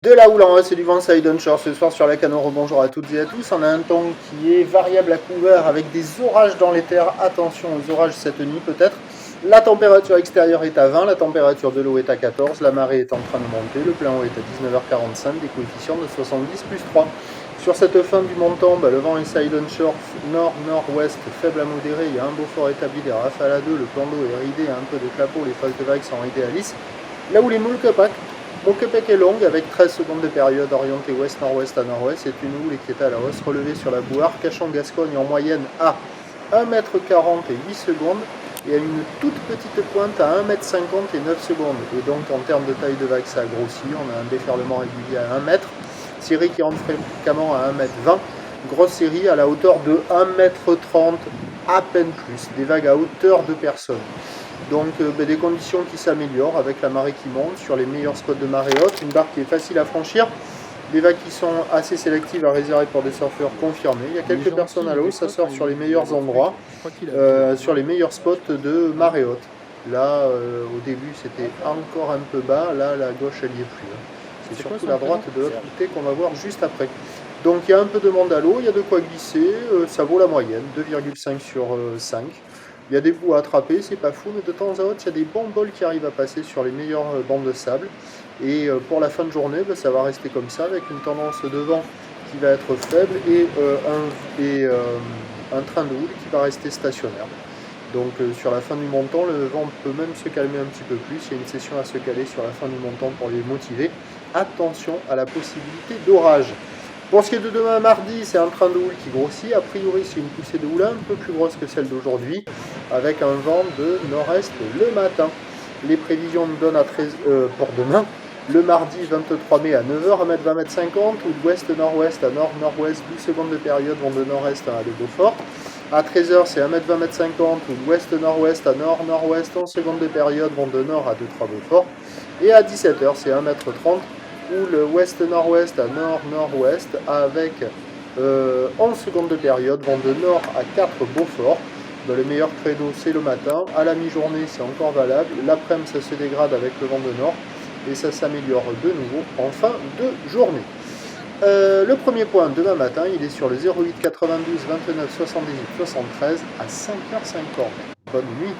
De la houle en haut, c'est du vent Side Shore ce soir sur la Canot. Bonjour à toutes et à tous. On a un temps qui est variable à couvert avec des orages dans les terres. Attention aux orages cette nuit peut-être. La température extérieure est à 20, la température de l'eau est à 14, la marée est en train de monter, le plein eau est à 19h45, des coefficients de 70 plus 3. Sur cette fin du montant, le vent est Silent Shore nord-nord-ouest, faible à modéré, il y a un beau fort établi, des rafales à 2, le plan d'eau est ridé, un peu de clapot, les phases de vagues sont ridées à lisse. Là où les moules Capac, Moquepec est longue avec 13 secondes de période orientée ouest-nord-ouest à nord-ouest. C'est une houle qui est à la hausse relevée sur la bouard. Cachan-Gascogne en moyenne à 1m40 et 8 secondes et à une toute petite pointe à 1m50 et 9 secondes. Et donc en termes de taille de vague, ça a grossi. On a un déferlement régulier à 1 mètre. Série qui rentre fréquemment à 1m20. Grosse série à la hauteur de 1m30, à peine plus. Des vagues à hauteur de personnes. Donc des conditions qui s'améliorent avec la marée qui monte sur les meilleurs spots de marée haute, une barre qui est facile à franchir, des vagues qui sont assez sélectives à réserver pour des surfeurs confirmés. Il y a quelques personnes à l'eau, ça sort sur les meilleurs endroits, sur les meilleurs spots de marée haute. Là, au début, c'était encore un peu bas, là, la gauche, elle n'y est plus. C'est surtout la droite de l'autre côté qu'on va voir juste après. Donc il y a un peu de monde à l'eau, il y a de quoi glisser, ça vaut la moyenne, 2,5 sur 5. Il y a des bouts à attraper, c'est pas fou, mais de temps à autre, il y a des bons bols qui arrivent à passer sur les meilleures bandes de sable. Et pour la fin de journée, ça va rester comme ça, avec une tendance de vent qui va être faible et un train de houle qui va rester stationnaire. Donc sur la fin du montant, le vent peut même se calmer un petit peu plus. Il y a une session à se caler sur la fin du montant pour les motiver. Attention à la possibilité d'orage. Pour ce qui est de demain mardi, c'est un train de houle qui grossit. A priori, c'est une poussée de houle un peu plus grosse que celle d'aujourd'hui, avec un vent de nord-est le matin. Les prévisions nous donnent pour demain, le mardi 23 mai à 9h, 1m20, 1m50, ou d'ouest-nord-ouest à nord-nord-ouest, 12 secondes de période, vent de nord-est à de Beaufort. À 13h, c'est 1m20, 1m50, ou d'ouest-nord-ouest à nord-nord-ouest, 11 secondes de période, vent de nord à 2-3 Beaufort. Et à 17h, c'est 1m30, ou le ouest-nord-ouest à nord-nord-ouest avec 11 secondes de période, vent de nord à 4 Beaufort. Le meilleur créneau c'est le matin, à la mi-journée c'est encore valable, l'après-midi ça se dégrade avec le vent de nord et ça s'améliore de nouveau en fin de journée. Le premier point demain matin il est sur le 08 92 29 78 73 à 5h50. Bonne nuit.